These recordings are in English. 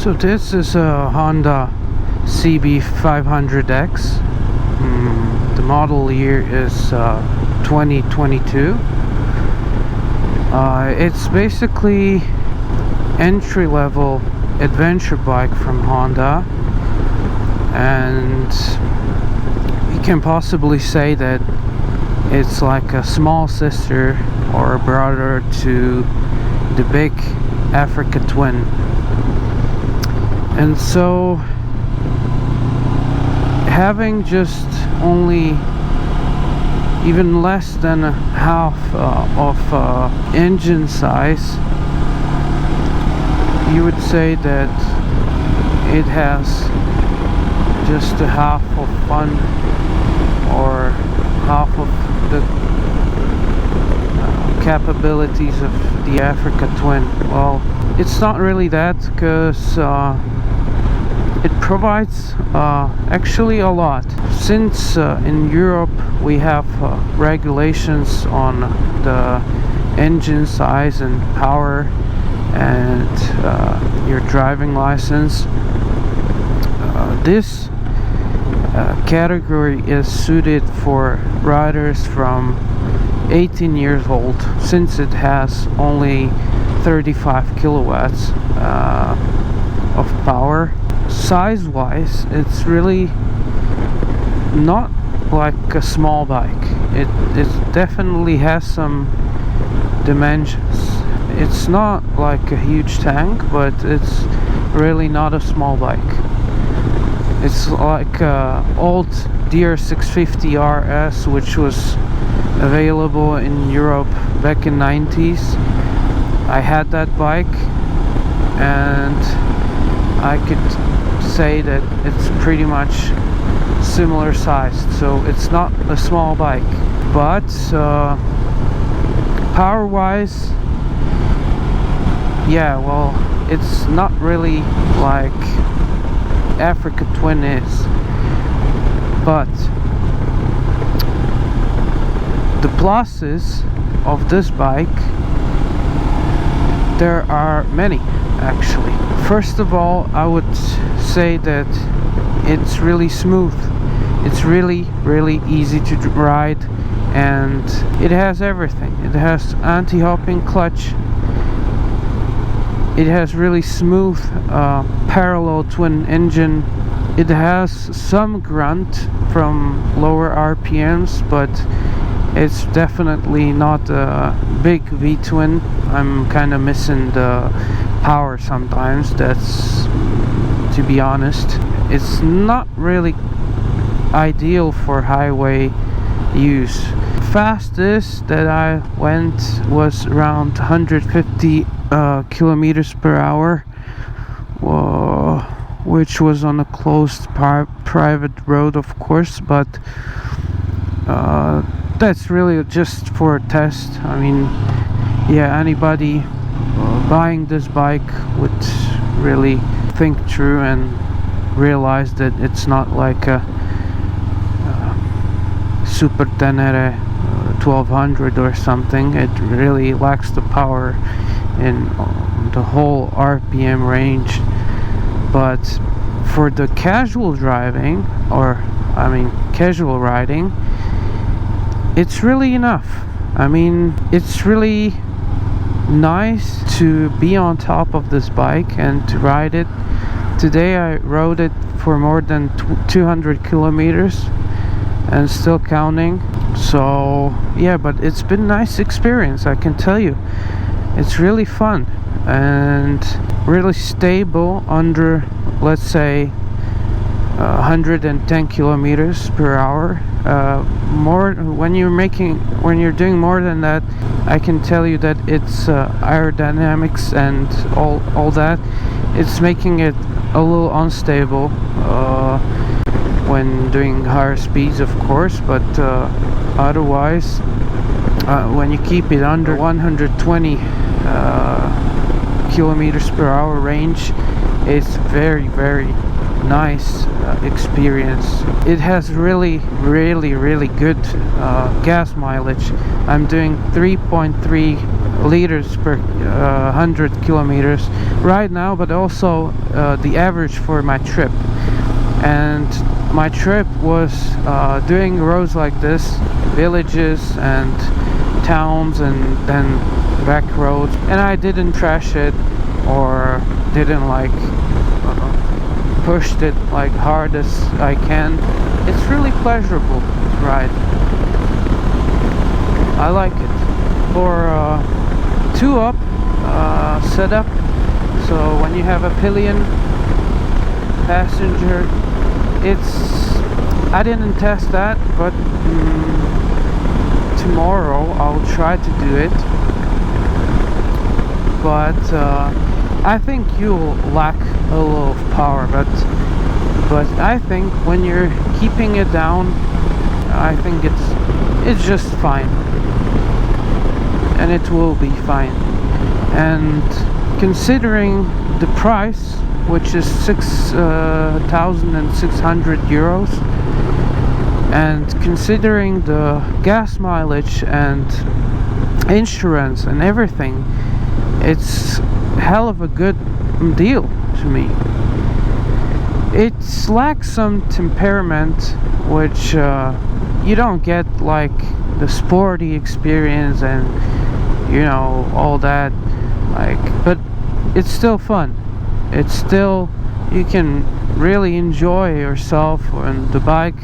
So this is a Honda CB500X. The model year is 2022. It's basically entry-level adventure bike from Honda, and you can possibly say that it's like a small sister or a brother to the big Africa Twin. And so having just only even less than a half of engine size, you would say that it has just a half of fun or half of the capabilities of the Africa Twin. Well, it's not really that, because it provides actually a lot. Since in Europe we have regulations on the engine size and power and your driving license, this category is suited for riders from 18 years old, since it has only 35 kilowatts of power. Size wise, it's really not like a small bike. It definitely has some dimensions. It's not like a huge tank, but it's really not a small bike. It's like old DR650 RS, which was available in Europe back in 90s. I had that bike, and I could say that it's pretty much similar sized, so it's not a small bike. But power wise, yeah, well, it's not really like Africa Twin is, but the pluses of this bike, there are many actually. First of all, I would say that it's really smooth. It's really easy to ride, and it has everything. It has anti-hopping clutch. It has really smooth parallel twin engine. It has some grunt from lower RPMs, but it's definitely not a big V-twin. I'm kind of missing the power sometimes, that's, to be honest. It's not really ideal for highway use. Fastest that I went was around 150 kilometers per hour, which was on a closed private road, of course, but that's really just for a test. I mean, yeah, anybody buying this bike would really think through and realize that it's not like a Super Tenere 1200 or something. It really lacks the power in the whole RPM range. But for the casual driving, or I mean casual riding, it's really enough. I mean, it's really nice to be on top of this bike and to ride it. Today I rode it for more than 200 kilometers and still counting. So yeah, but it's been a nice experience, I can tell you. It's really fun and really stable under, let's say, 110 kilometers per hour. More when you're doing more than that, I can tell you that it's aerodynamics and all that. It's making it a little unstable when doing higher speeds, of course, but otherwise, when you keep it under 120 kilometers per hour range, it's very nice experience. It has really good gas mileage. I'm doing 3.3 liters per 100 kilometers right now, but also the average for my trip. And my trip was doing roads like this, villages and towns, and then back roads, and I didn't trash it or didn't like pushed it like hard as I can. It's really pleasurable to ride. I like it. For 2-up setup, so when you have a pillion passenger, I didn't test that, but tomorrow I'll try to do it. But I think you'll lack a little of power, but I think when you're keeping it down, I think it's just fine, and it will be fine. And considering the price, which is 6,600 euros, and considering the gas mileage and insurance and everything, it's hell of a good deal to me. It lacks some temperament, which you don't get like the sporty experience and you know all that, like, but it's still fun. It's still, you can really enjoy yourself on the bike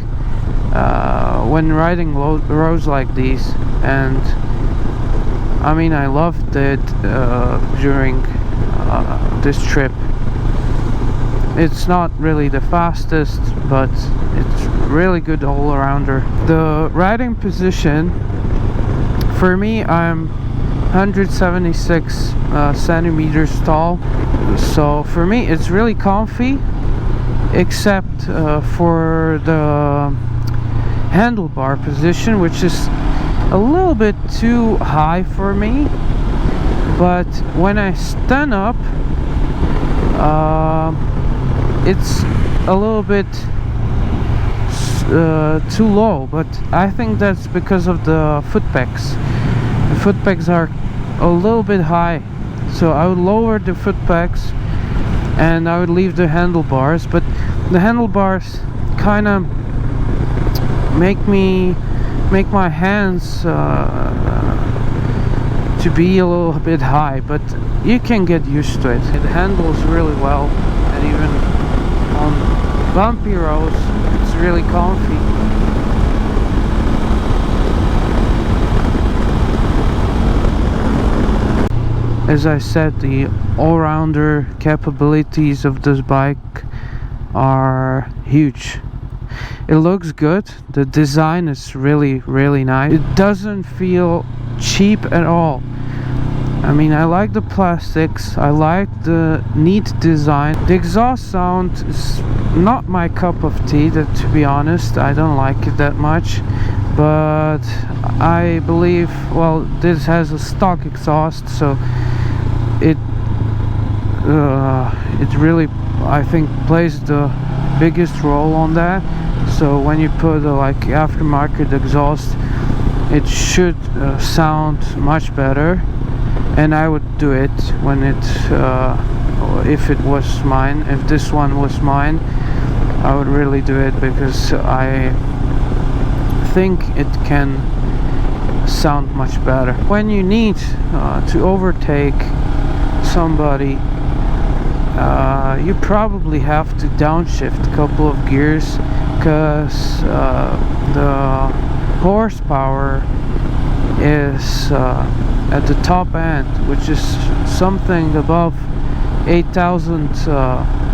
when riding roads like these. And I mean, I loved it during this trip. It's not really the fastest, but it's really good all-arounder. The riding position, for me, I'm 176 centimeters tall, so for me it's really comfy, except for the handlebar position, which is a little bit too high for me. But when I stand up, it's a little bit too low, but I think that's because of the foot pegs. The foot pegs are a little bit high, so I would lower the foot pegs and I would leave the handlebars. But the handlebars kind of make my hands to be a little bit high, but you can get used to it. It handles really well, and even on bumpy roads it's really comfy. As I said, the all-rounder capabilities of this bike are huge. It looks good, the design is really nice. It doesn't feel cheap at all. I mean, I like the plastics, I like the neat design. The exhaust sound is not my cup of tea, to be honest. I don't like it that much, but I believe, well, this has a stock exhaust, so it really, I think, plays the biggest role on that. So when you put a like aftermarket exhaust, it should sound much better, and I would do it when it if it was mine. If this one was mine, I would really do it, because I think it can sound much better. When you need to overtake somebody, you probably have to downshift a couple of gears, because the horsepower is at the top end, which is something above 8,000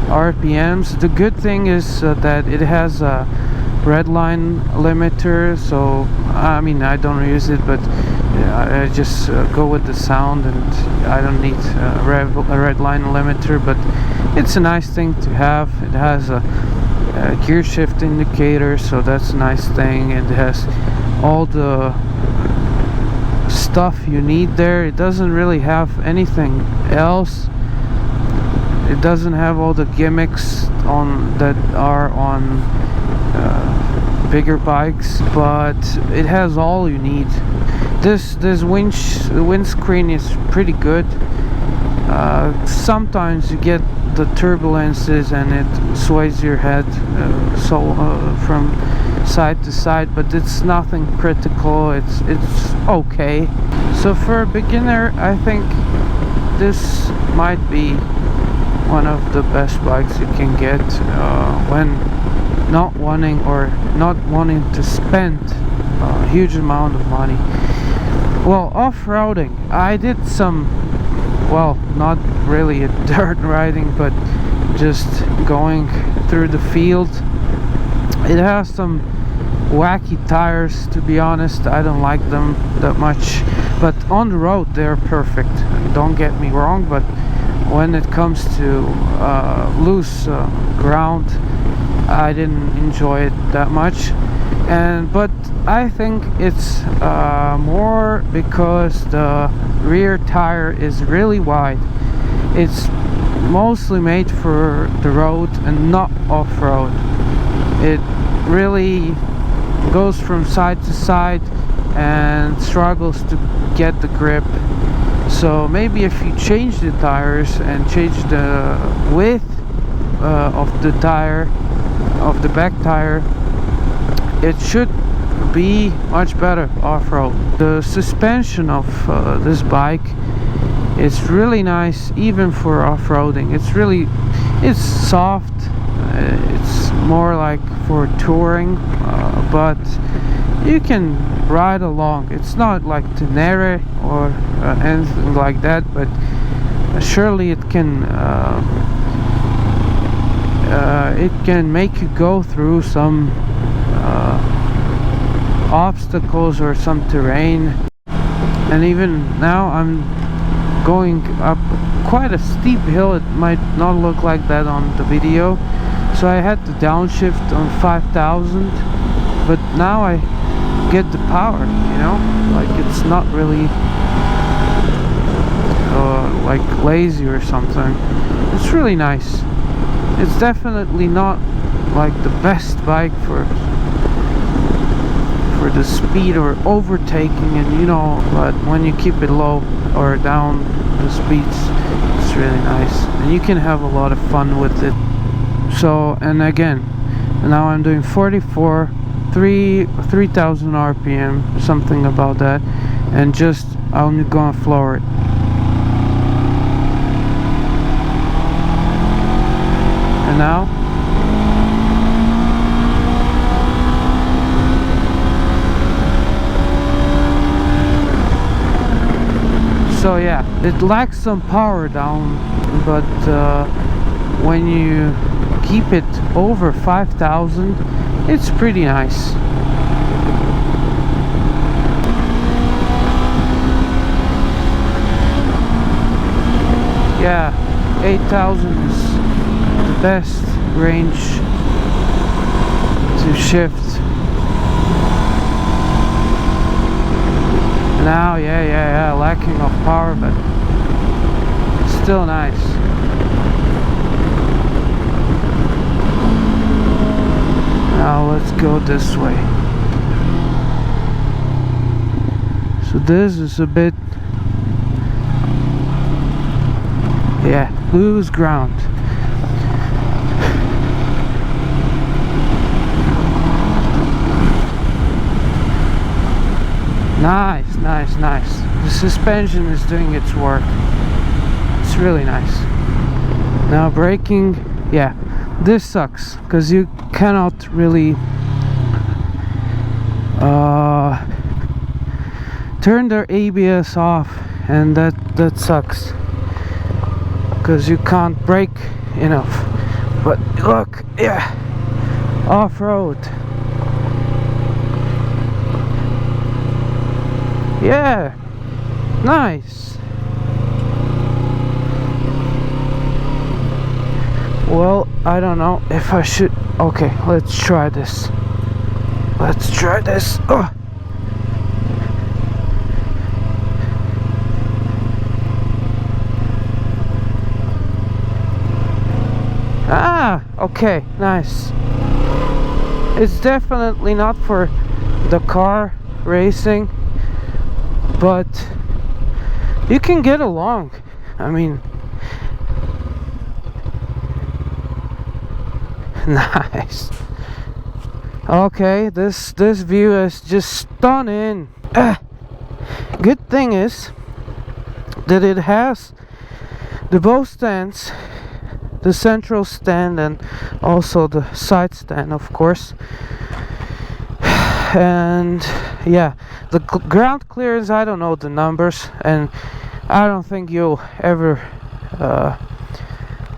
RPMs. The good thing is that it has a red line limiter, so I mean, I don't use it, but I just go with the sound, and I don't need a red line limiter, but it's a nice thing to have. It has a gear shift indicator, so that's a nice thing. It has all the stuff you need there. It doesn't really have anything else. It doesn't have all the gimmicks that are on bigger bikes, but it has all you need. This windscreen is pretty good. Sometimes you get the turbulences and it sways your head from side to side, but it's nothing critical. It's okay. So for a beginner, I think this might be one of the best bikes you can get when not wanting to spend a huge amount of money. Well, off-roading, I did some, well, not really a dirt riding, but just going through the field. It has some wacky tires, to be honest. I don't like them that much, but on the road they're perfect, don't get me wrong. But when it comes to loose ground, I didn't enjoy it that much. But I think it's more because the rear tire is really wide. It's mostly made for the road and not off-road. It really goes from side to side and struggles to get the grip. So maybe if you change the tires and change the width of the tire, of the back tire, it should be much better off-road. The suspension of this bike is really nice, even for off-roading. It's soft. It's more like for touring, but you can ride along. It's not like Tenere or anything like that, but surely it can make you go through some obstacles or some terrain. And even now I'm going up quite a steep hill. It might not look like that on the video, so I had to downshift on 5,000, but now I get the power, you know, like it's not really like lazy or something. It's really nice. It's definitely not like the best bike for the speed or overtaking, and you know, but when you keep it low or down the speeds, it's really nice and you can have a lot of fun with it. So, and again, now I'm doing 3000 RPM, something about that, and just I'm gonna floor it. And now so yeah, it lacks some power down, but when you keep it over 5,000, it's pretty nice. Yeah, 8,000 is the best range to shift. Now, yeah, lacking of power, but still nice. Now let's go this way. So this is a bit, yeah, loose ground. Nice. The suspension is doing its work. It's really nice. Now braking, yeah, this sucks because you cannot really turn their ABS off, and that sucks because you can't brake enough. But look, yeah, off-road. Yeah, nice. Well, I don't know if I should. Okay, let's try this. Oh. Ah, okay, nice. It's definitely not for the car racing, but you can get along. I mean, nice. Okay, this view is just stunning. Good thing is that it has the both stands, the central stand and also the side stand, of course. And yeah, the ground clearance, I don't know the numbers, and I don't think you'll ever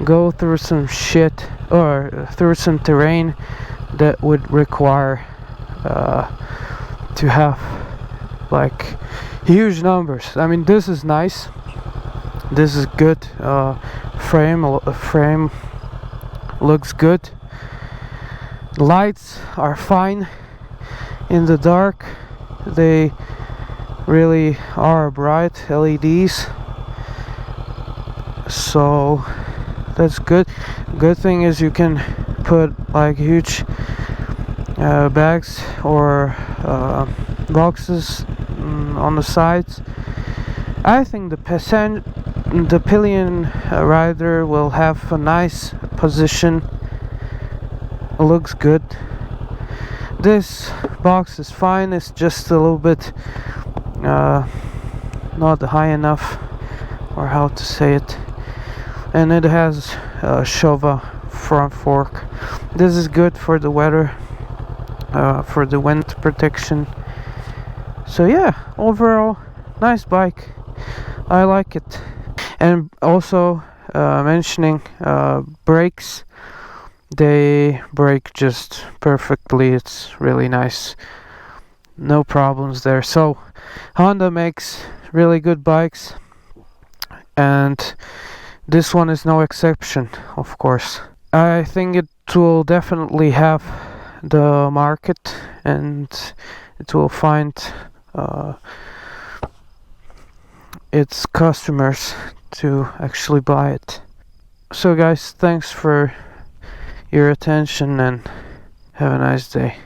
go through some shit or through some terrain that would require to have like huge numbers. I mean, this is nice, this is good. Frame looks good, lights are fine in the dark, they really are bright LEDs, so that's good. Good thing is you can put like huge bags or boxes on the sides. I think the pillion rider will have a nice position. It looks good. This box is fine, it's just a little bit not high enough, or how to say it, and it has a Showa front fork. This is good for the weather, for the wind protection. So yeah, overall nice bike, I like it. And also mentioning brakes, they brake just perfectly, it's really nice, no problems there. So Honda makes really good bikes, and this one is no exception, of course. I think it will definitely have the market, and it will find its customers to actually buy it. So guys, thanks for your attention and have a nice day.